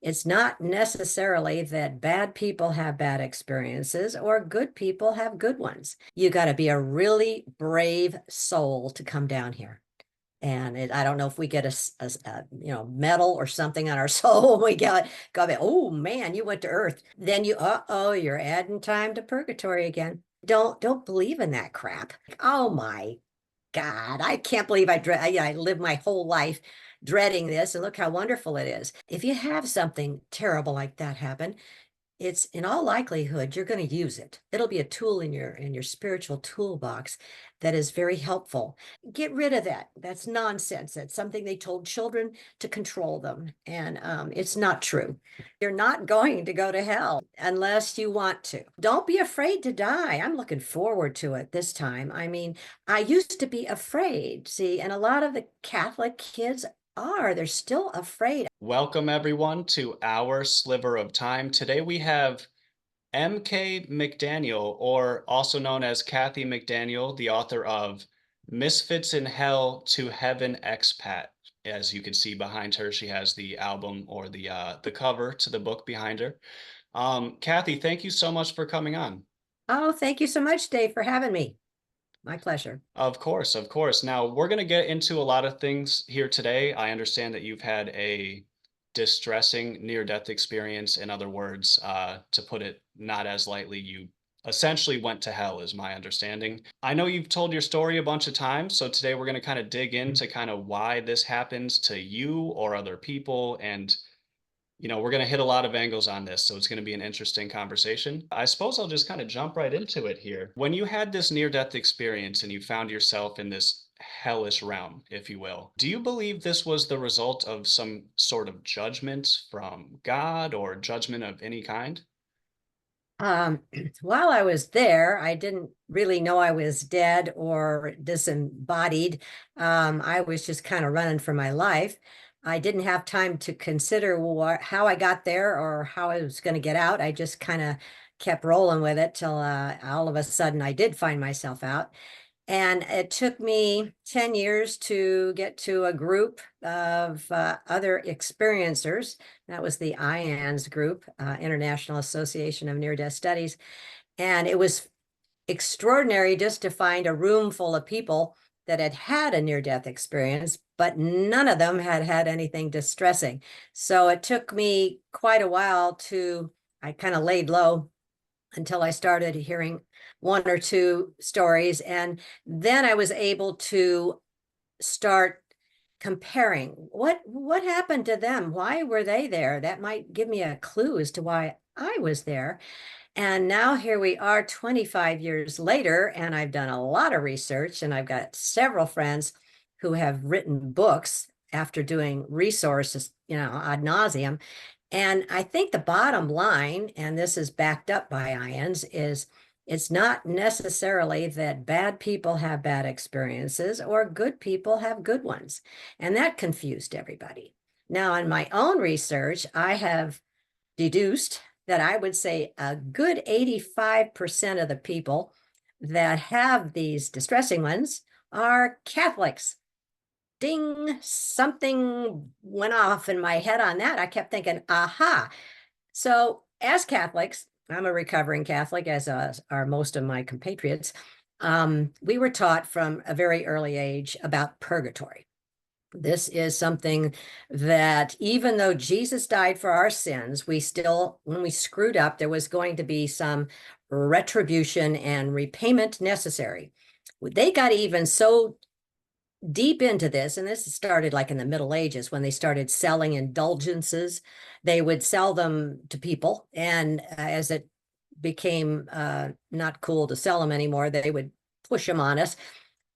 It's not necessarily that bad people have bad experiences or good people have good ones. You got to be a really brave soul to come down here. And I don't know if we get a medal or something on our soul. We got, oh man, you went to Earth. Then you're adding time to purgatory again. Don't believe in that crap. Oh my God, I can't believe I lived my whole life dreading this, and look how wonderful it is. If you have something terrible like that happen, it's in all likelihood you're going to use it. It'll be a tool in your spiritual toolbox that is very helpful. Get rid of that. That's nonsense. That's something they told children to control them, and it's not true. You're not going to go to hell unless you want to. Don't be afraid to die. I'm looking forward to it this time. I mean, I used to be afraid, see, and a lot of the Catholic kids they're still afraid. Welcome everyone to our sliver of time. Today we have M.K. McDaniel, or also known as Kathy McDaniel, the author of Misfits in Hell to Heaven EXPAT. As you can see behind her, she has the album or the cover to the book behind her. Kathy, thank you so much for coming on. Oh, thank you so much, Dave, for having me. My pleasure. Of course, of course. Now, we're going to get into a lot of things here today. I understand that you've had a distressing near-death experience. In other words, to put it not as lightly, you essentially went to hell, is my understanding. I know you've told your story a bunch of times, so today we're going to kind of dig into kind of why this happens to you or other people, and we're going to hit a lot of angles on this, so it's going to be an interesting conversation. I suppose I'll just kind of jump right into it here. When you had this near-death experience and you found yourself in this hellish realm, if you will, do you believe this was the result of some sort of judgment from God or judgment of any kind? While I was there, I didn't really know I was dead or disembodied. I was just kind of running for my life. I didn't have time to consider how I got there or how I was going to get out. I just kind of kept rolling with it till all of a sudden I did find myself out. And it took me 10 years to get to a group of other experiencers. That was the IANDS group, International Association of Near-Death Studies. And it was extraordinary just to find a room full of people that had had a near-death experience, but none of them had had anything distressing. So it took me quite a while I kind of laid low until I started hearing one or two stories. And then I was able to start comparing what happened to them. Why were they there? That might give me a clue as to why I was there. And now here we are 25 years later, and I've done a lot of research, and I've got several friends who have written books after doing resources, ad nauseum. And I think the bottom line, and this is backed up by IANDS, is it's not necessarily that bad people have bad experiences or good people have good ones. And that confused everybody. Now, in my own research, I have deduced that I would say a good 85% of the people that have these distressing ones are Catholics. Ding, something went off in my head on that. I kept thinking, aha. So as Catholics, I'm a recovering Catholic, as are most of my compatriots. We were taught from a very early age about purgatory. This is something that even though Jesus died for our sins, when we screwed up, there was going to be some retribution and repayment necessary. They got even so deep into this, and this started like in the Middle Ages when they started selling indulgences. They would sell them to people, and as it became not cool to sell them anymore, they would push them on us.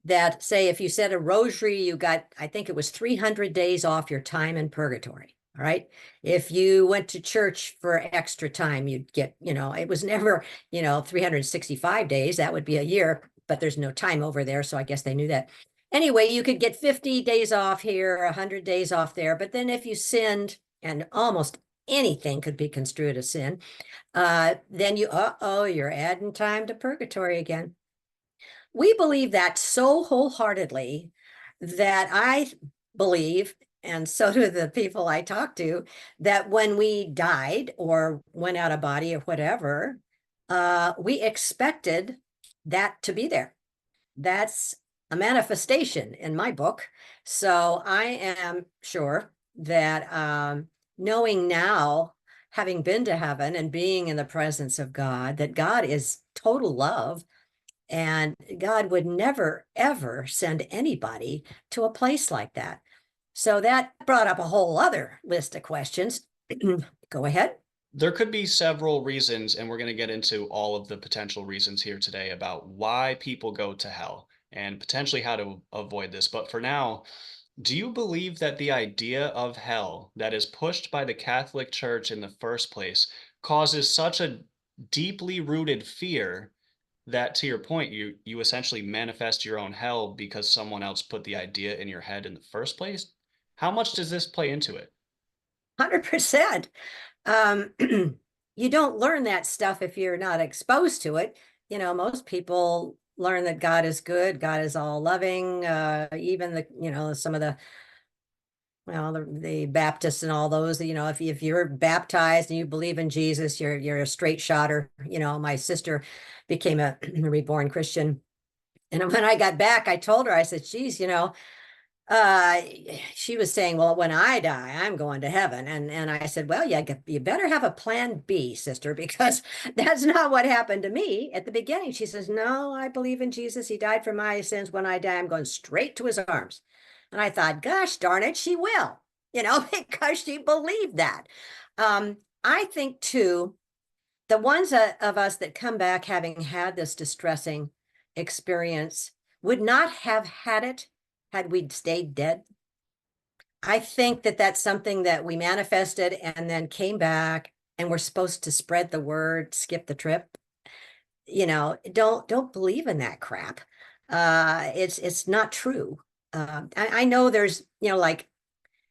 That say, if you said a rosary, you got, I think it was 300 days off your time in purgatory. All right. If you went to church for extra time, you'd get, it was never, 365 days. That would be a year, but there's no time over there. So I guess they knew that. Anyway, you could get 50 days off here, 100 days off there. But then if you sinned, and almost anything could be construed as sin, then you're adding time to purgatory again. We believe that so wholeheartedly that I believe and so do the people I talk to, that when we died or went out of body or whatever, we expected that to be there. That's a manifestation in my book. So I am sure that knowing now, having been to heaven and being in the presence of God, that God is total love and God would never, ever send anybody to a place like that. So that brought up a whole other list of questions. Go ahead. There could be several reasons, and we're going to get into all of the potential reasons here today about why people go to hell and potentially how to avoid this. But for now, do you believe that the idea of hell that is pushed by the Catholic Church in the first place causes such a deeply rooted fear that, to your point, you essentially manifest your own hell because someone else put the idea in your head in the first place? How much does this play into it? 100%. Um, you don't learn that stuff if you're not exposed to it. You know, most people learn that God is good, God is all loving. Even some of the, well, the Baptists and all those, if you're baptized and you believe in Jesus, you're a straight shotter. My sister became a reborn Christian. And when I got back, I told her, I said, geez, uh she was saying, well, when I die, I'm going to heaven. And I said, well, yeah, you better have a plan B, sister, because that's not what happened to me at the beginning. She says, no, I believe in Jesus, he died for my sins. When I die, I'm going straight to his arms. And I thought, gosh darn it, she will, because she believed that. I think too, the ones of us that come back having had this distressing experience would not have had it had we stayed dead. I think that that's something that we manifested and then came back, and we're supposed to spread the word, skip the trip. Don't believe in that crap. It's not true. I know there's, like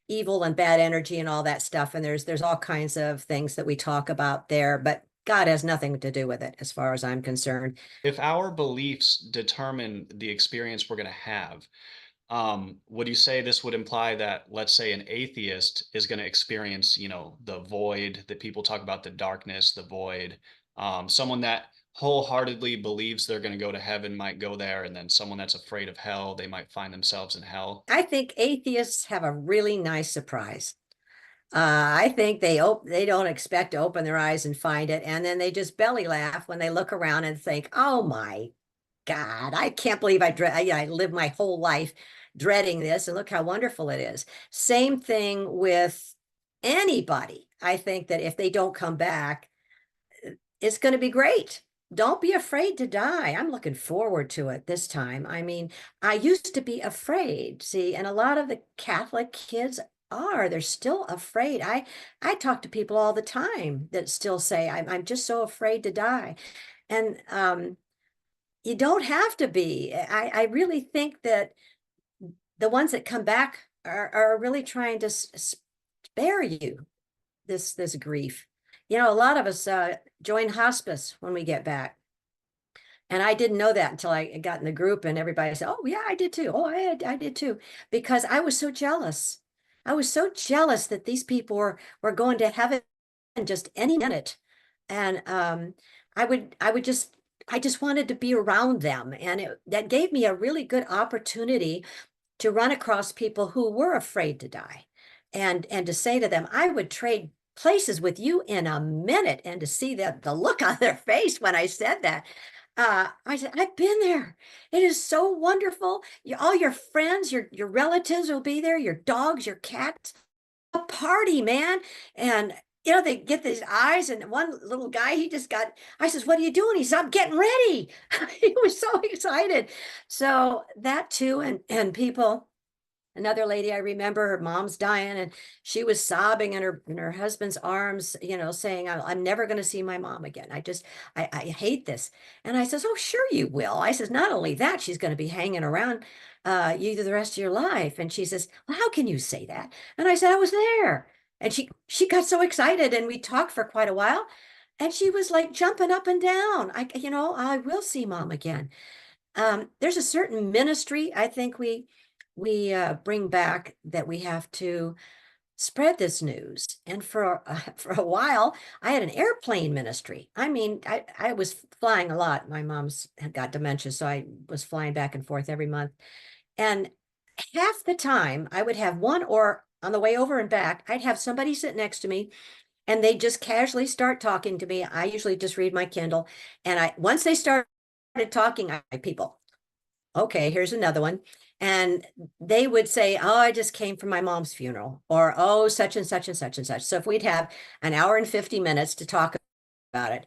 evil and bad energy and all that stuff, and there's all kinds of things that we talk about there, but God has nothing to do with it as far as I'm concerned. If our beliefs determine the experience we're going to have, would you say this would imply that, let's say, an atheist is going to experience, the void that people talk about, the darkness, the void? Someone that wholeheartedly believes they're going to go to heaven might go there, and then someone that's afraid of hell, they might find themselves in hell. I think atheists have a really nice surprise. I think they don't expect to open their eyes and find it, and then they just belly laugh when they look around and think, "Oh my God, I can't believe I lived my whole life dreading this, and look how wonderful it is." Same thing with anybody. I think that if they don't come back, it's going to be great. Don't be afraid to die. I'm looking forward to it this time. I mean, I used to be afraid, see, and a lot of the Catholic kids are. They're still afraid. I talk to people all the time that still say, I'm just so afraid to die. And you don't have to be. I really think that the ones that come back are really trying to spare you this grief. A lot of us join hospice when we get back. And I didn't know that until I got in the group, and everybody said, oh, yeah, I did too. Oh, I did too. Because I was so jealous. I was so jealous that these people were going to heaven just any minute. And I just wanted to be around them. And that gave me a really good opportunity to run across people who were afraid to die, and to say to them, I would trade places with you in a minute. And to see the look on their face when I said that, I said, I've been there. It is so wonderful. All your friends, your relatives will be there, your dogs, your cats, a party, man. And they get these eyes, and one little guy, I says, what are you doing? He said, I'm getting ready. He was so excited. So that too, and people. Another lady, I remember, her mom's dying, and she was sobbing in her husband's arms, saying, I'm never going to see my mom again. I hate this. And I says, oh, sure you will. I says, not only that, she's going to be hanging around you the rest of your life. And she says, well, how can you say that? And I said, I was there. And she got so excited, and we talked for quite a while. And she was like jumping up and down. I will see mom again. There's a certain ministry I think we we bring back that we have to spread this news. And for for a while, I had an airplane ministry. I mean, I was flying a lot. My mom's had got dementia, so I was flying back and forth every month. And half the time, I would have one, or on the way over and back, I'd have somebody sit next to me and they just casually start talking to me. I usually just read my Kindle. And once they started talking, people, okay, here's another one. And they would say, oh, I just came from my mom's funeral, or oh, such and such and such and such. So if we'd have an hour and 50 minutes to talk about it,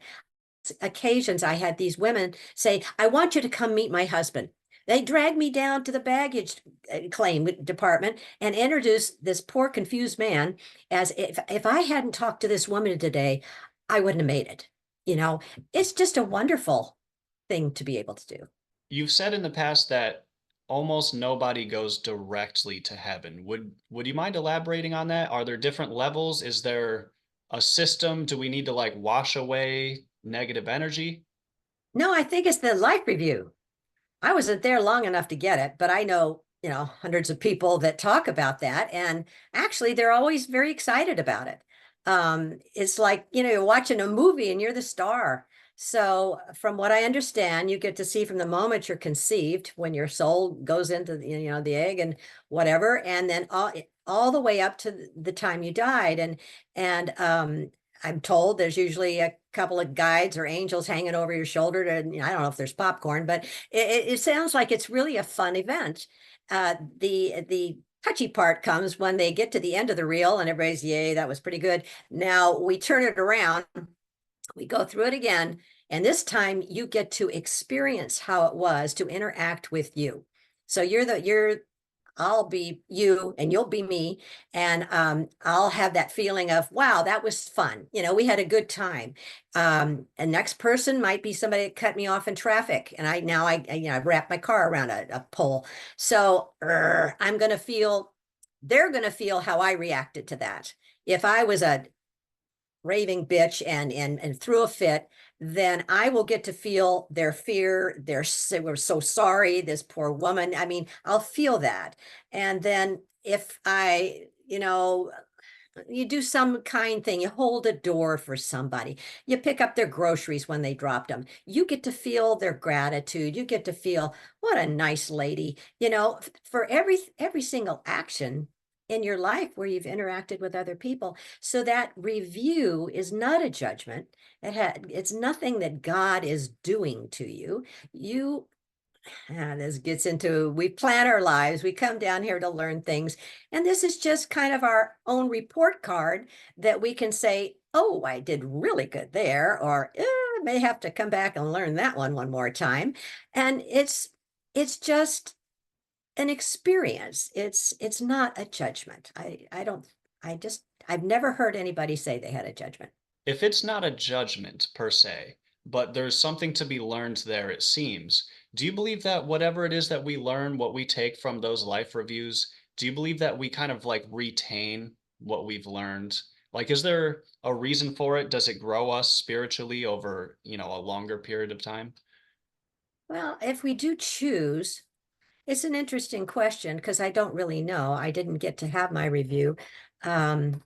occasions I had these women say, I want you to come meet my husband. They dragged me down to the baggage claim department and introduced this poor confused man as if I hadn't talked to this woman today, I wouldn't have made it. You know, it's just a wonderful thing to be able to do. You've said in the past that almost nobody goes directly to heaven. Would you mind elaborating on that? Are there different levels? Is there a system? Do we need to like wash away negative energy? No, I think it's the life review. I wasn't there long enough to get it, but I know, hundreds of people that talk about that. And actually, they're always very excited about it. It's like, you're watching a movie and you're the star. So, from what I understand, you get to see from the moment you're conceived, when your soul goes into the egg and whatever, and then all the way up to the time you died. And I'm told there's usually a couple of guides or angels hanging over your shoulder to, I don't know if there's popcorn, but it sounds like it's really a fun event. The touchy part comes when they get to the end of the reel and everybody's, yay, that was pretty good. Now we turn it around, we go through it again, and this time you get to experience how it was to interact with you. So I'll be you and you'll be me. And I'll have that feeling of, wow, that was fun. We had a good time. A next person might be somebody that cut me off in traffic. And I wrap my car around a pole. So they're going to feel how I reacted to that. If I was a raving bitch and threw a fit, then I will get to feel their fear. We're so sorry, this poor woman. I mean, I'll feel that. And then if you do some kind thing, you hold a door for somebody, you pick up their groceries when they dropped them, you get to feel their gratitude. You get to feel, what a nice lady, for every single action in your life where you've interacted with other people. So that review is not a judgment. It's nothing that God is doing to you. This gets into, we plan our lives, we come down here to learn things, and this is just kind of our own report card that we can say, oh, I did really good there, or I may have to come back and learn that one more time. And it's just an experience. It's not a judgment. I've never heard anybody say they had a judgment. If it's not a judgment per se, but there's something to be learned there, it seems. Do you believe that whatever it is that we learn, what we take from those life reviews, do you believe that we kind of like retain what we've learned? Like, is there a reason for it? Does it grow us spiritually over, a longer period of time? Well, if we do choose, it's an interesting question because I don't really know. I didn't get to have my review. I'm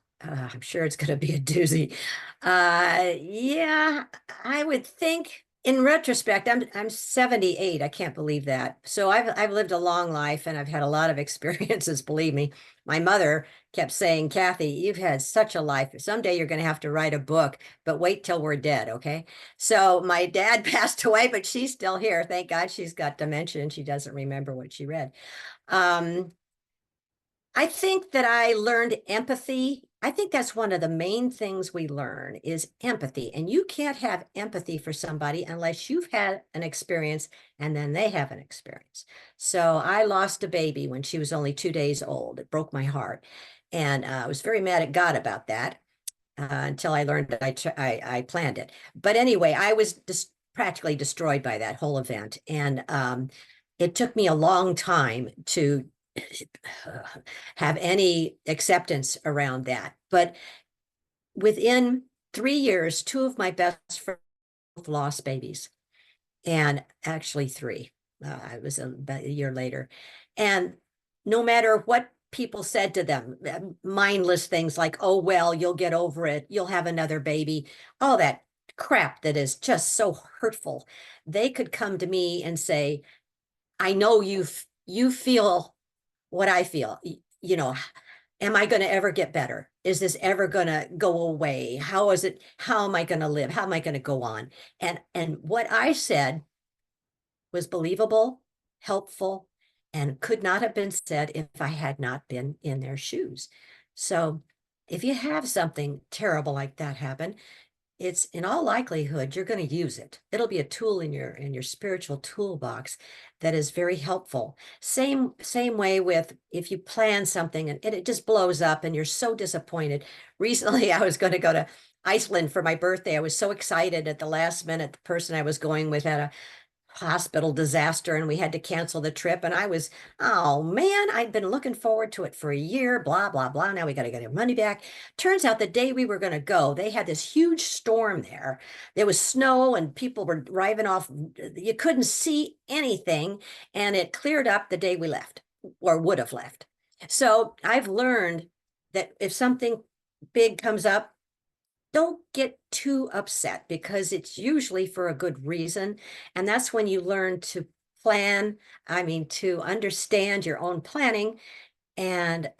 sure it's going to be a doozy. Yeah, I would think in retrospect, I'm 78. I can't believe that. So I've lived a long life and I've had a lot of experiences, believe me. My mother kept saying, Kathy, you've had such a life. Someday you're going to have to write a book, but wait till we're dead, okay? So my dad passed away, but she's still here. Thank God she's got dementia and she doesn't remember what she read. Um, I think that I learned empathy. I think that's one of the main things we learn is empathy. And you can't have empathy for somebody unless you've had an experience and then they have an experience. So I lost a baby when she was only 2 days old. It broke my heart. And I was very mad at God about that until I learned that I planned it. But anyway, I was just practically destroyed by that whole event. And it took me a long time to have any acceptance around that. But within 3 years, two of my best friends lost babies, and actually three. It was about a year later. And no matter what people said to them, mindless things like, oh, well, you'll get over it, you'll have another baby, all that crap that is just so hurtful. They could come to me and say, I know you feel what I feel. You know, am I going to ever get better? Is this ever going to go away? How is it? How am I going to live? How am I going to go on? And what I said was believable, helpful, and could not have been said if I had not been in their shoes. So if you have something terrible like that happen, it's in all likelihood you're going to use it. It'll be a tool in your spiritual toolbox that is very helpful. Same way with if you plan something and it just blows up and you're so disappointed. Recently, I was going to go to Iceland for my birthday. I was so excited at the last minute. The person I was going with had a hospital disaster and we had to cancel the trip. And I was, oh man, I'd been looking forward to it for a year, blah, blah, blah. Now we got to get our money back. Turns out the day we were going to go, they had this huge storm there. There was snow and people were driving off. You couldn't see anything. And it cleared up the day we left or would have left. So I've learned that if something big comes up, don't get too upset because it's usually for a good reason. And that's when you learn to plan, I mean, to understand your own planning. And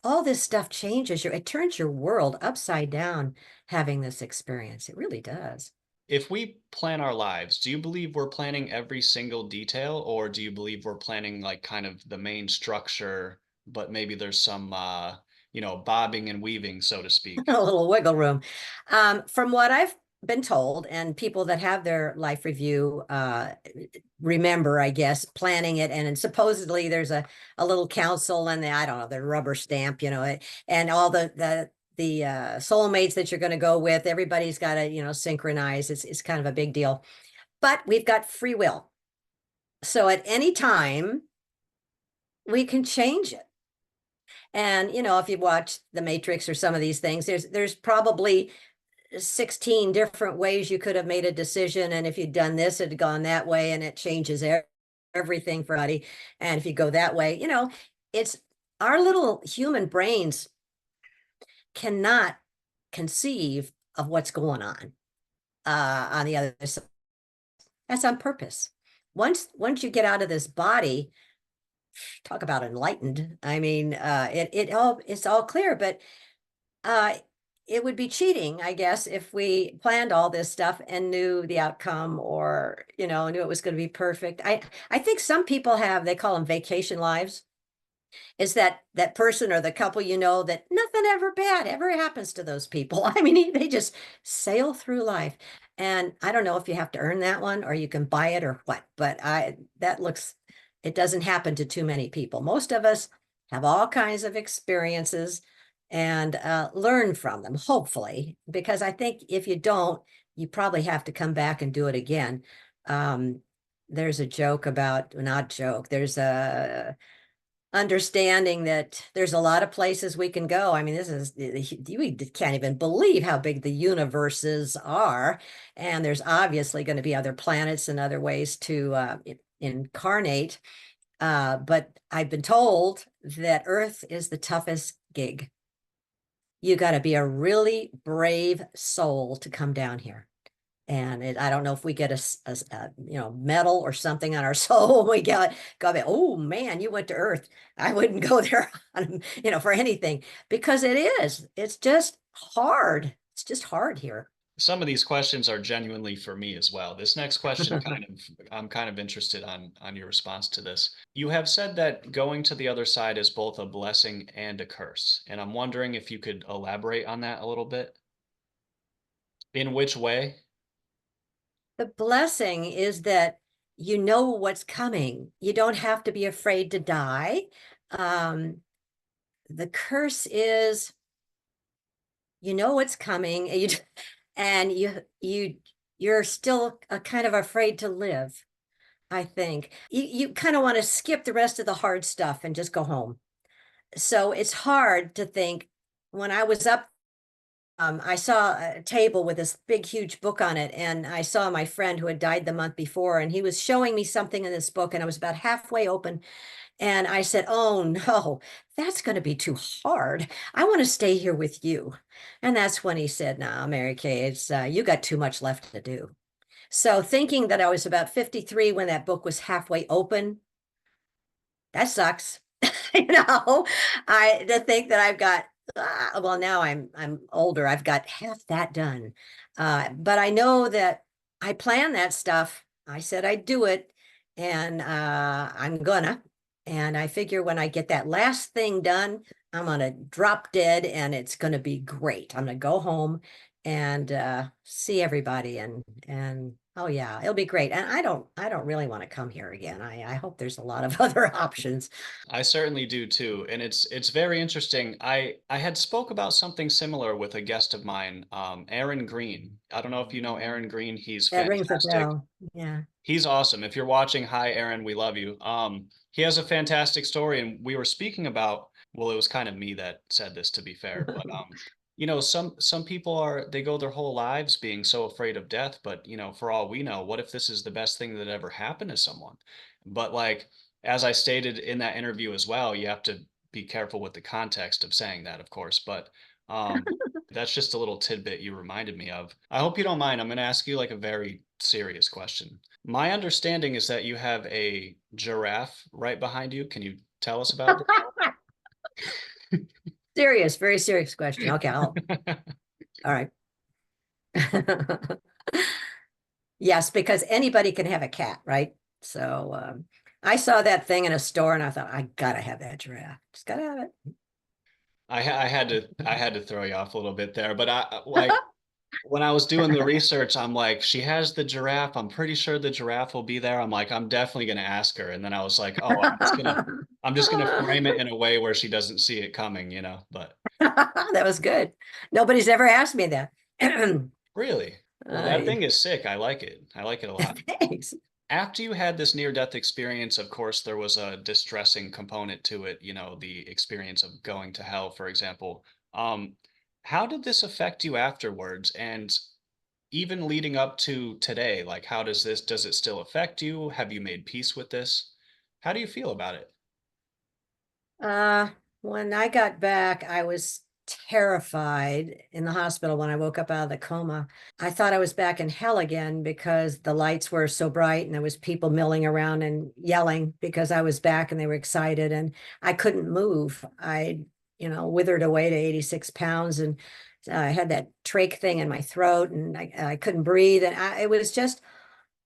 all this stuff changes it turns your world upside down having this experience. It really does. If we plan our lives, do you believe we're planning every single detail, or do you believe we're planning like kind of the main structure, but maybe there's some bobbing and weaving, so to speak? A little wiggle room. From what I've been told, and people that have their life review remember, I guess, planning it. And supposedly there's a little council and I don't know, the rubber stamp, and all the soulmates that you're going to go with. Everybody's got to, synchronize. It's kind of a big deal. But we've got free will. So at any time, we can change it. And, if you watch The Matrix or some of these things, there's probably 16 different ways you could have made a decision. And if you'd done this, it had gone that way, and it changes everything for everybody. And if you go that way, it's our little human brains cannot conceive of what's going on the other side. That's on purpose. Once you get out of this body, talk about enlightened. I mean, it's all clear, but it would be cheating, I guess, if we planned all this stuff and knew the outcome, or knew it was going to be perfect. I think some people they call them vacation lives. Is that person or the couple that nothing ever bad ever happens to those people. I mean, they just sail through life. And I don't know if you have to earn that one or you can buy it or what, but it doesn't happen to too many people. Most of us have all kinds of experiences and learn from them, hopefully, because I think if you don't, you probably have to come back and do it again. There's a joke about, not joke, there's a understanding that there's a lot of places we can go. I mean, we can't even believe how big the universes are. And there's obviously going to be other planets and other ways to incarnate. But I've been told that Earth is the toughest gig. You got to be a really brave soul to come down here. And I don't know if we get a medal or something on our soul. We go, oh man, you went to Earth. I wouldn't go there, for anything, because it's just hard. It's just hard here. Some of these questions are genuinely for me as well. This next question I'm kind of interested on your response to this. You have said that going to the other side is both a blessing and a curse, and I'm wondering if you could elaborate on that a little bit. In which way? The blessing is that you know what's coming. You don't have to be afraid to die. The curse is you know what's coming, and you're still kind of afraid to live. I think you kind of want to skip the rest of the hard stuff and just go home. So it's hard to think. When I was up, I saw a table with this big, huge book on it. And I saw my friend who had died the month before, and he was showing me something in this book. And I was about halfway open. And I said, oh no, that's going to be too hard. I want to stay here with you. And that's when he said, nah, Mary Kay, it's you got too much left to do. So thinking that I was about 53 when that book was halfway open, that sucks. I to think that I've got well, now I'm older. I've got half that done. But I know that I planned that stuff. I said I'd do it, and I'm gonna. And I figure when I get that last thing done, I'm gonna drop dead, and it's gonna be great. I'm gonna go home and see everybody, and oh yeah, it'll be great. And I don't really want to come here again. I hope there's a lot of other options. I certainly do too, and it's very interesting. I had spoke about something similar with a guest of mine, Aaron Green. I don't know if you know Aaron Green. He's That rings a fantastic. bell. Yeah. He's awesome. If you're watching, hi Aaron, we love you. He has a fantastic story, and we were speaking about, well, it was kind of me that said this to be fair, but some people they go their whole lives being so afraid of death, but for all we know, what if this is the best thing that ever happened to someone? But like as I stated in that interview as well, you have to be careful with the context of saying that, of course, but that's just a little tidbit you reminded me of. I hope you don't mind. I'm going to ask you like a very serious question. My understanding is that you have a giraffe right behind you. Can you tell us about Serious, very serious question. Okay, this? all right. Yes, because anybody can have a cat, right? So I saw that thing in a store and I thought, I gotta have that giraffe. Just gotta have it. I had to throw you off a little bit there, but I like when I was doing the research, I'm like, she has the giraffe. I'm pretty sure the giraffe will be there. I'm like, I'm definitely gonna ask her. And then I was like, oh, I'm just gonna frame it in a way where she doesn't see it coming. But That was good. Nobody's ever asked me that. really, well, that I thing is sick. I like it. I like it a lot. thanks. After you had this near-death experience, of course, there was a distressing component to it, the experience of going to hell, for example. Um, how did this affect you afterwards? And even leading up to today, like does it still affect you? Have you made peace with this? How do you feel about it? Uh, when I got back, I was terrified in the hospital when I woke up out of the coma. I thought I was back in hell again because the lights were so bright and there was people milling around and yelling because I was back and they were excited and I couldn't move. Withered away to 86 pounds and I had that trach thing in my throat and I couldn't breathe and it was just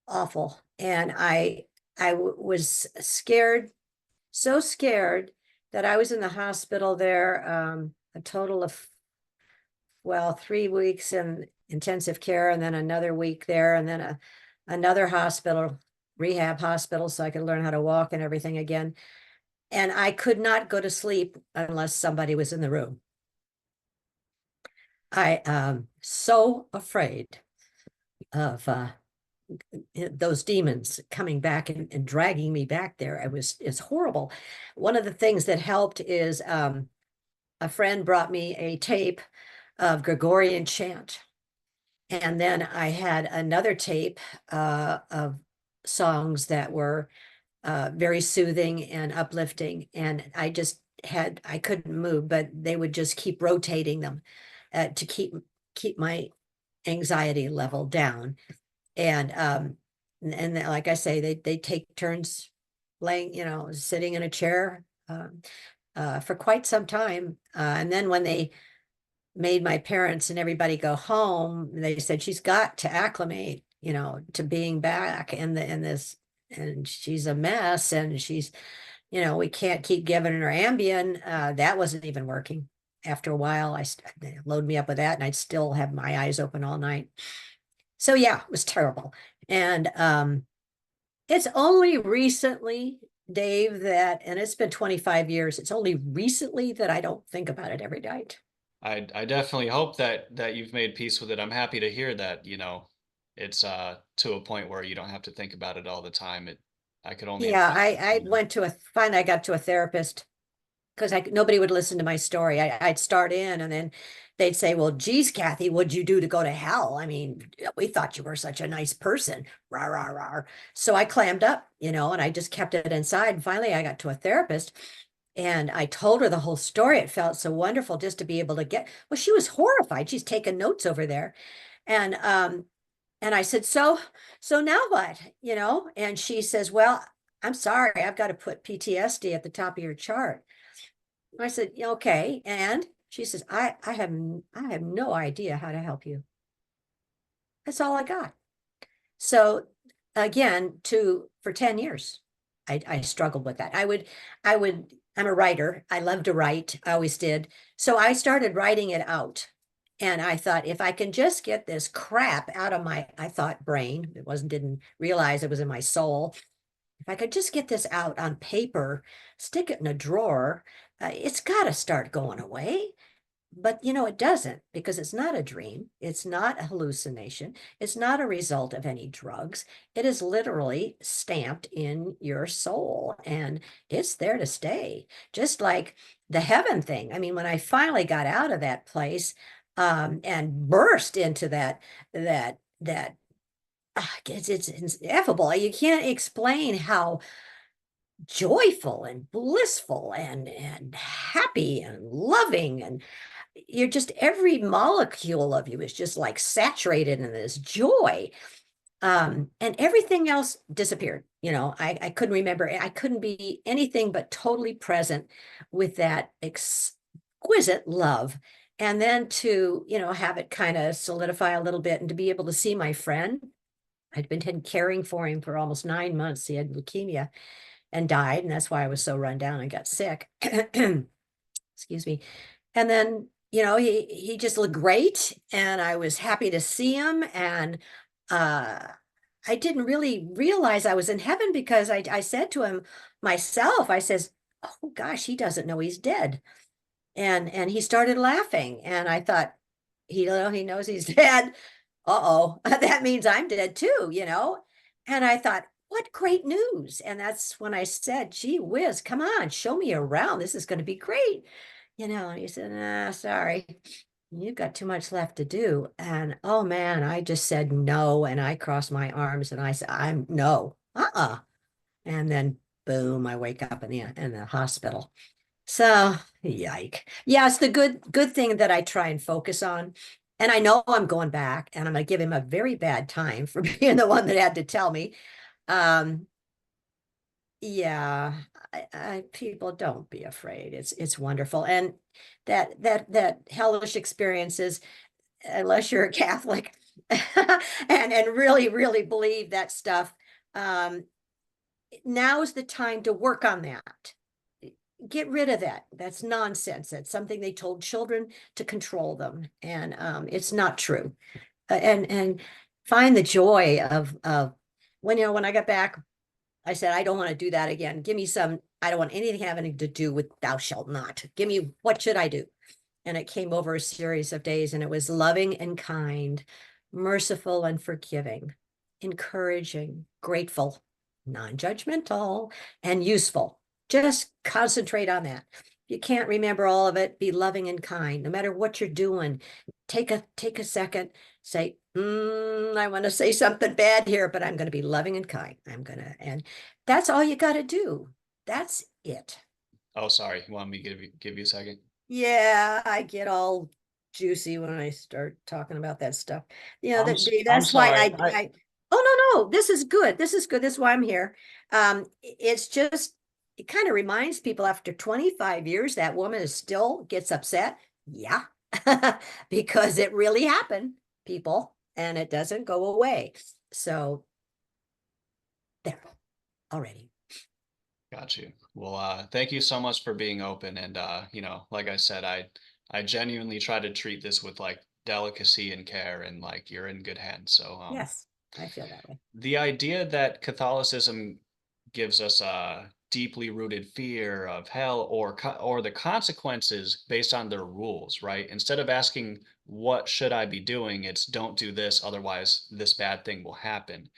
awful. And was scared, so scared that I was in the hospital there a total of, well, 3 weeks in intensive care and then another week there and then another hospital, rehab hospital, so I could learn how to walk and everything again. And I could not go to sleep unless somebody was in the room. I am so afraid of those demons coming back and dragging me back there. It's horrible. One of the things that helped is a friend brought me a tape of Gregorian chant. And then I had another tape of songs that were very soothing and uplifting. And I couldn't move, but they would just keep rotating them to keep my anxiety level down. And like I say, they take turns laying, sitting in a chair for quite some time. And then when they made my parents and everybody go home, they said she's got to acclimate, to being back in this, and she's a mess, and we can't keep giving her Ambien. That wasn't even working. After a while, they load me up with that, and I'd still have my eyes open all night. So yeah, it was terrible. And it's only recently, Dave, and it's been 25 years, it's only recently that I don't think about it every night. I definitely hope that you've made peace with it. I'm happy to hear that, it's to a point where you don't have to think about it all the time. I could only Yeah, imagine, I went to finally I got to a therapist because nobody would listen to my story. I'd start in and then they'd say, well, geez, Kathy, what'd you do to go to hell? I mean, we thought you were such a nice person. Rah, rah, rah. So I clammed up, and I just kept it inside. And finally, I got to a therapist and I told her the whole story. It felt so wonderful just to be able to well, she was horrified. She's taking notes over there. And I said, so now what? And she says, well, I'm sorry, I've got to put PTSD at the top of your chart. I said, "Yeah, okay." And she says, I have no idea how to help you. That's all I got. So again, for 10 years, I struggled with that. I'm a writer. I love to write. I always did. So I started writing it out. And I thought, if I can just get this crap out of I thought brain, didn't realize it was in my soul. If I could just get this out on paper, stick it in a drawer, it's got to start going away. But it doesn't, because it's not a dream. It's not a hallucination. It's not a result of any drugs. It is literally stamped in your soul and it's there to stay. Just like the heaven thing. I mean, when I finally got out of that place, and burst into that it's ineffable. You can't explain how joyful and blissful and happy and loving, and you're just, every molecule of you is just like saturated in this joy. And everything else disappeared. I couldn't remember. I couldn't be anything but totally present with that exquisite love. And then to, have it kind of solidify a little bit and to be able to see my friend. I'd been caring for him for almost 9 months. He had leukemia and died, and that's why I was so run down and got sick. Excuse me. And then, he just looked great, and I was happy to see him. And I didn't really realize I was in heaven, because I said to him myself, I says, oh gosh, he doesn't know he's dead. And he started laughing, and I thought, he knows he's dead. Uh-oh, that means I'm dead too. And I thought, what great news. And that's when I said, gee whiz, come on, show me around. This is going to be great. And he said, nah, sorry, you've got too much left to do. And oh man, I just said no. And I crossed my arms and I said, I'm no, And then boom, I wake up in the hospital. So, yike. Yeah, it's the good thing that I try and focus on. And I know I'm going back, and I'm gonna give him a very bad time for being the one that had to tell me. Um, yeah, people, don't be afraid. It's wonderful. And that hellish experiences, unless you're a Catholic and really, really believe that stuff, um, now is the time to work on that. Get rid of that. That's nonsense. That's something they told children to control them, and it's not true. And find the joy of when I got back, I said, I don't want to do that again. Give me some. I don't want anything having to do with thou shalt not. Give me, what should I do? And it came over a series of days, and it was loving and kind, merciful and forgiving, encouraging, grateful, non-judgmental, and useful. Just concentrate on that. If you can't remember all of it, be loving and kind, no matter what you're doing. Take a second, say, I want to say something bad here, but I'm going to be loving and kind. And that's all you got to do. That's it. Oh, sorry. You want me to give you a second? Yeah, I get all juicy when I start talking about that stuff. I'm That's why sorry. oh, no, this is good. This is good. This is why I'm here. It's just, it kind of reminds people, after 25 years, that woman still gets upset. Yeah, because it really happened, people, and it doesn't go away. So there, already. Got you. Well, thank you so much for being open. And, like I said, I genuinely try to treat this with like delicacy and care, and like you're in good hands. So, Yes, I feel that way. the idea that Catholicism gives us a deeply rooted fear of hell, or the consequences based on their rules, right? Instead of asking, what should I be doing? It's, don't do this, otherwise this bad thing will happen.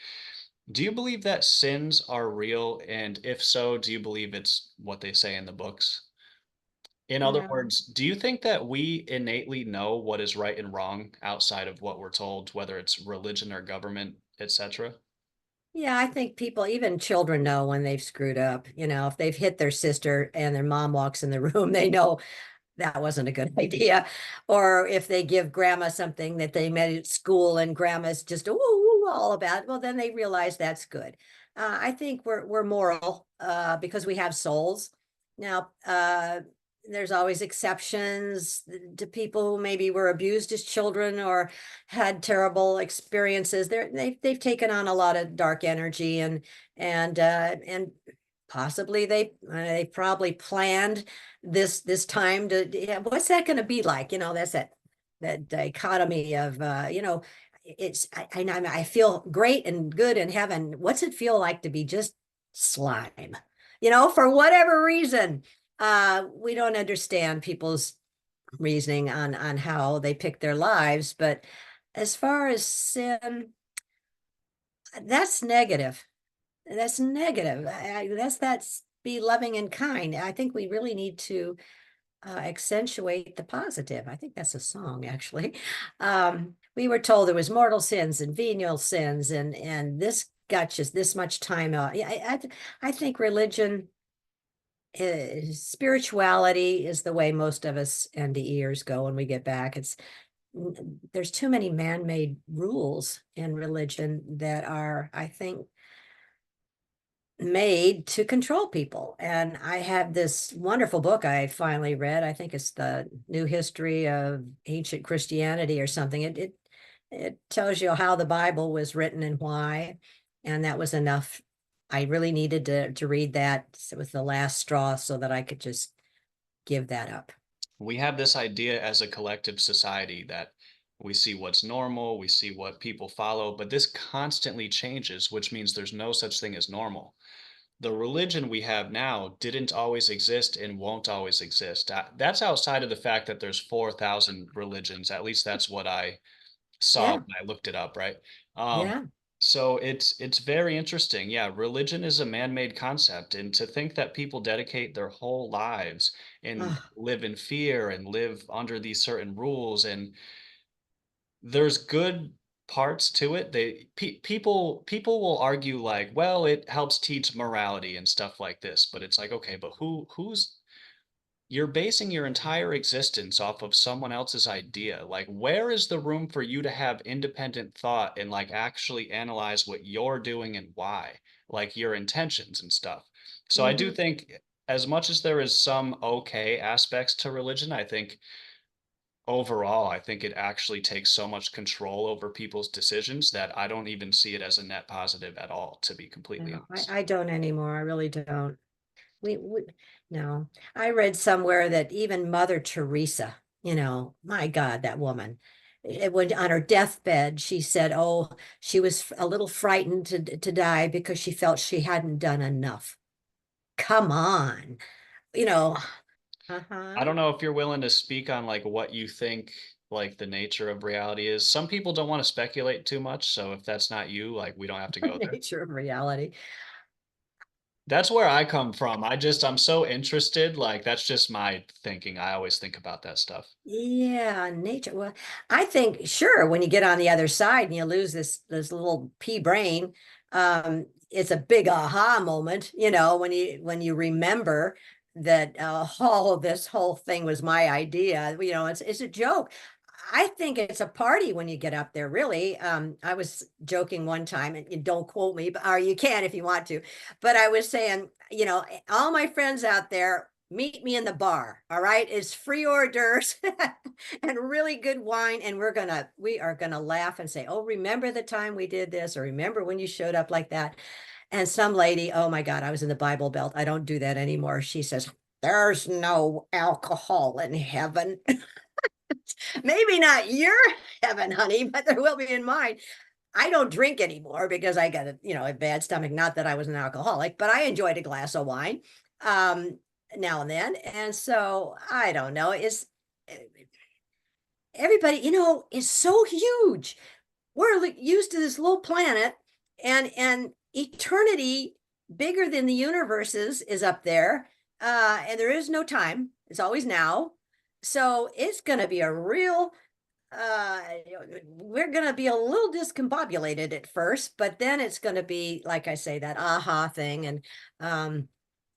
Do you believe that sins are real? And if so, do you believe it's what they say in the books? In you other know. words, do you think that we innately know what is right and wrong outside of what we're told, whether it's religion or government, etc.? Yeah, I think people, even children know when they've screwed up. If they've hit their sister and their mom walks in the room, they know that wasn't a good idea. Or if they give grandma something that they met at school and grandma's just ooh, all about, well, then they realize that's good. I think we're moral because we have souls. Now, there's always exceptions to people who maybe were abused as children or had terrible experiences. They've taken on a lot of dark energy and possibly they probably planned this time to, yeah, what's that going to be like? That's that dichotomy of I feel great and good in heaven. What's it feel like to be just slime? For whatever reason, we don't understand people's reasoning on how they pick their lives, but as far as sin, that's negative. That's negative. That's be loving and kind. I think we really need to accentuate the positive. I think that's a song, actually. We were told there was mortal sins and venial sins, and this got just this much time out. Yeah, I think religion, spirituality is the way most of us NDEers go when we get back. There's too many man-made rules in religion that are, I think, made to control people. And I have this wonderful book I finally read. I think it's the New History of Ancient Christianity or something. It tells you how the Bible was written and why. And that was enough. I really needed to read that. It was the last straw so that I could just give that up. We have this idea as a collective society that we see what's normal, we see what people follow, but this constantly changes, which means there's no such thing as normal. The religion we have now didn't always exist and won't always exist. That's outside of the fact that there's 4,000 religions. At least that's what I saw Yeah. when I looked it up, right? Um, Yeah. so it's very interesting. Yeah, religion is a man-made concept, and to think that people dedicate their whole lives and Oh, live in fear and live under these certain rules, and there's good parts to it. People will argue like, well, it helps teach morality and stuff like this, but it's like, okay, but who's you're basing your entire existence off of someone else's idea. Like, where is the room for you to have independent thought and like actually analyze what you're doing and why, like your intentions and stuff? So I do mhm. think, as much as there is some okay aspects to religion, I think overall, I think it actually takes so much control over people's decisions that I don't even see it as a net positive at all, to be completely No, honest. I don't anymore. I really don't. We no. I read somewhere that even Mother Teresa, my God, that woman, when on her deathbed, she said, "Oh, she was a little frightened to die because she felt she hadn't done enough." Come on, you know. Uh-huh. I don't know if you're willing to speak on like what you think like the nature of reality is. Some people don't want to speculate too much, so if that's not you, like we don't have to go there. Nature of reality. That's where I come from. I'm so interested, like that's just my thinking. I always think about that stuff. Yeah, nature. Well, I think sure when you get on the other side and you lose this little pea brain, it's a big aha moment, when you remember that oh, this whole thing was my idea. It's a joke. I think it's a party when you get up there, really. I was joking one time, and you don't quote me, or you can if you want to, but I was saying, all my friends out there, meet me in the bar. All right. It's free hors d'oeuvres and really good wine. And we are gonna laugh and say, oh, remember the time we did this, or remember when you showed up like that. And some lady, oh my God, I was in the Bible Belt. I don't do that anymore. She says, there's no alcohol in heaven. Maybe not your heaven, honey, but there will be in mine. I don't drink anymore because I got a bad stomach. Not that I was an alcoholic, but I enjoyed a glass of wine um, now and then. And so I don't know. Is everybody, is so huge. We're used to this little planet, and eternity bigger than the universe is up there. And there is no time. It's always now. So it's going to be a real, we're going to be a little discombobulated at first, but then it's going to be, like I say, that aha thing. And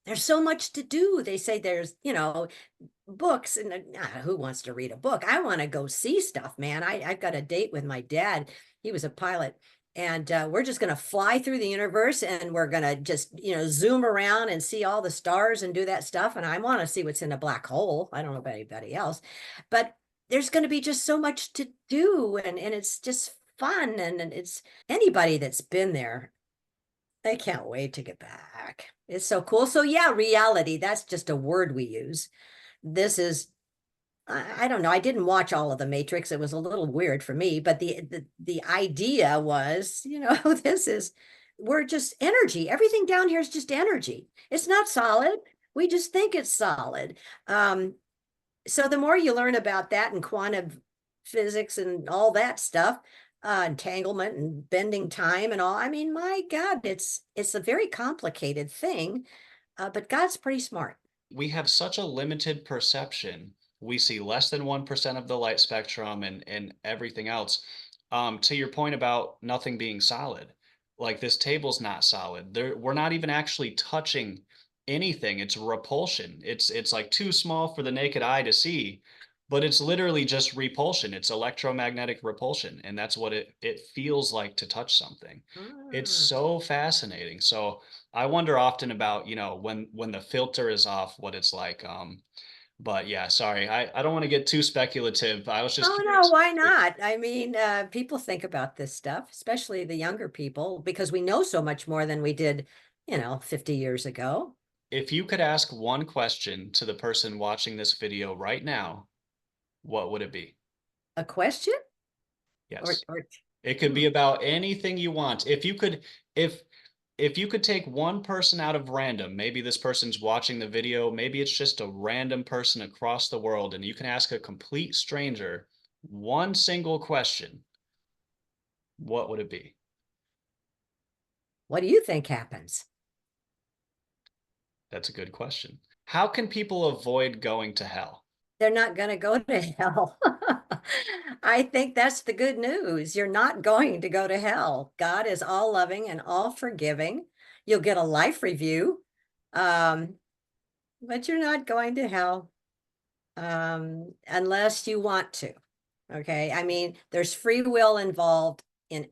there's so much to do. They say there's, books, and who wants to read a book? I want to go see stuff, man. I've got a date with my dad. He was a pilot. And we're just going to fly through the universe, and we're going to just, zoom around and see all the stars and do that stuff. And I want to see what's in a black hole. I don't know about anybody else, but there's going to be just so much to do. And it's just fun. And it's anybody that's been there, I can't wait to get back. It's so cool. So yeah, reality, that's just a word we use. This is, I don't know. I didn't watch all of the Matrix. It was a little weird for me, but the idea was, this is, we're just energy. Everything down here is just energy. It's not solid. We just think it's solid. So the more you learn about that and quantum physics and all that stuff, entanglement and bending time and all, I mean, my God, it's a very complicated thing, but God's pretty smart. We have such a limited perception. We see less than 1% of the light spectrum and everything else. To your point about nothing being solid, like this table's not solid. We're not even actually touching anything. It's repulsion. It's like too small for the naked eye to see, but it's literally just repulsion. It's electromagnetic repulsion, and that's what it feels like to touch something. It's Ah. so fascinating. So I wonder often about, when the filter is off, what it's like. But yeah, sorry, I don't want to get too speculative. I was just Oh, no, curious. why not? I mean, people think about this stuff, especially the younger people, because we know so much more than we did, 50 years ago. If you could ask one question to the person watching this video right now, what would it be? A question? Or, Yes. or, It could hmm. be about anything you want. If if you could take one person out of random, maybe this person's watching the video, maybe it's just a random person across the world, and you can ask a complete stranger one single question, what would it be? What do you think happens? That's a good question. How can people avoid going to hell? They're not going to go to hell. I think that's the good news. You're not going to go to hell. God is all loving and all forgiving. You'll get a life review, um, but you're not going to hell, unless you want to. Okay. I mean, there's free will involved in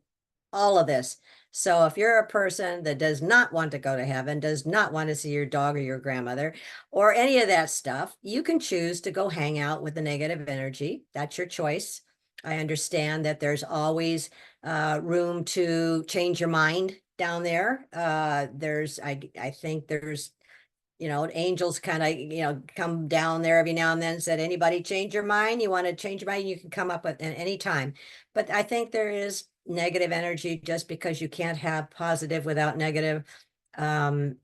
all of this. So if you're a person that does not want to go to heaven, does not want to see your dog or your grandmother or any of that stuff, you can choose to go hang out with the negative energy. That's your choice. I understand that there's always room to change your mind down there. I think there's, angels kind of, come down there every now and then, said, anybody change your mind? You want to change your mind? You can come up with at any time. But I think there is negative energy just because you can't have positive without negative. And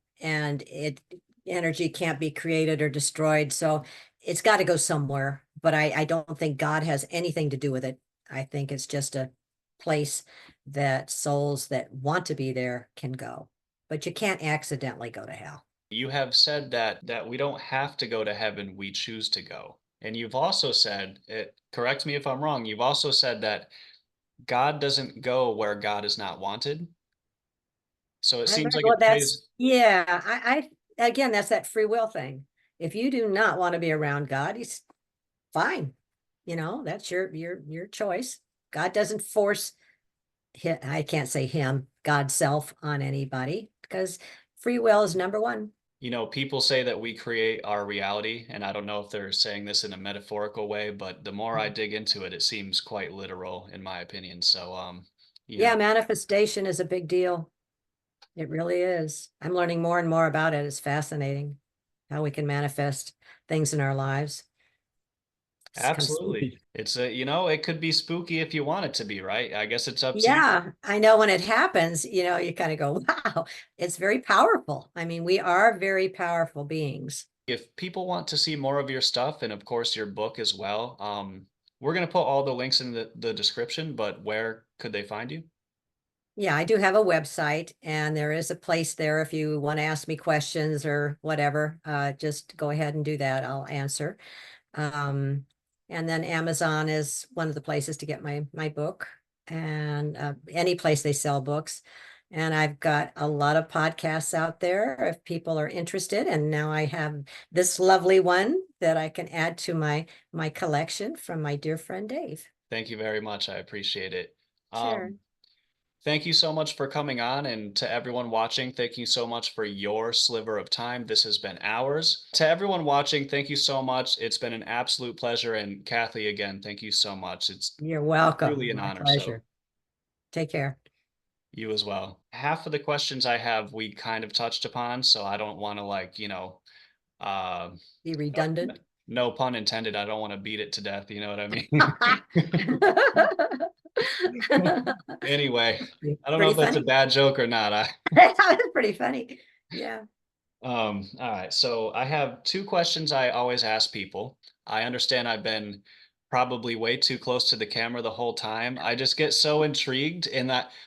energy can't be created or destroyed. So it's got to go somewhere. But I don't think God has anything to do with it. I think it's just a place that souls that want to be there can go. But you can't accidentally go to hell. You have said that we don't have to go to heaven, we choose to go. And you've also said, correct me if I'm wrong, you've also said that God doesn't go where God is not wanted. So it I seems read, like well, it that's, plays. yeah, again, that's that free will thing. If you do not want to be around God, he's fine. That's your choice. God doesn't force I can't say him, God's self on anybody because free will is number one. People say that we create our reality, and I don't know if they're saying this in a metaphorical way, but the more I dig into it, it seems quite literal in my opinion. So, you Yeah, know, manifestation is a big deal. It really is. I'm learning more and more about it. It's fascinating how we can manifest things in our lives. It's kind of absolutely. spooky. It could be spooky if you want it to be, right? I guess it's up to you. Yeah, I know when it happens, you kind of go, wow, it's very powerful. I mean, we are very powerful beings. If people want to see more of your stuff and of course your book as well, we're going to put all the links in the description, but where could they find you? Yeah, I do have a website, and there is a place there if you want to ask me questions or whatever. Just go ahead and do that. I'll answer. Um, and then Amazon is one of the places to get my book, and any place they sell books. And I've got a lot of podcasts out there if people are interested. And now I have this lovely one that I can add to my collection from my dear friend Dave. Thank you very much. I appreciate it. Sure. Um, Thank you so much for coming on, and to everyone watching, thank you so much for your sliver of time. This has been ours. To everyone watching, thank you so much. It's been an absolute pleasure. And Kathy, again, thank you so much. It's You're welcome. truly an My honor. So pleasure. Take care. you as well. Half of the questions I have, we kind of touched upon, so I don't want to uh, Be no, redundant. no pun intended. I don't want to beat it to death. You know what I mean? Anyway, I don't know Pretty if that's a funny. bad joke or not. That's pretty funny. Yeah. All right. So I have two questions I always ask people. I understand I've been probably way too close to the camera the whole time. I just get so intrigued in that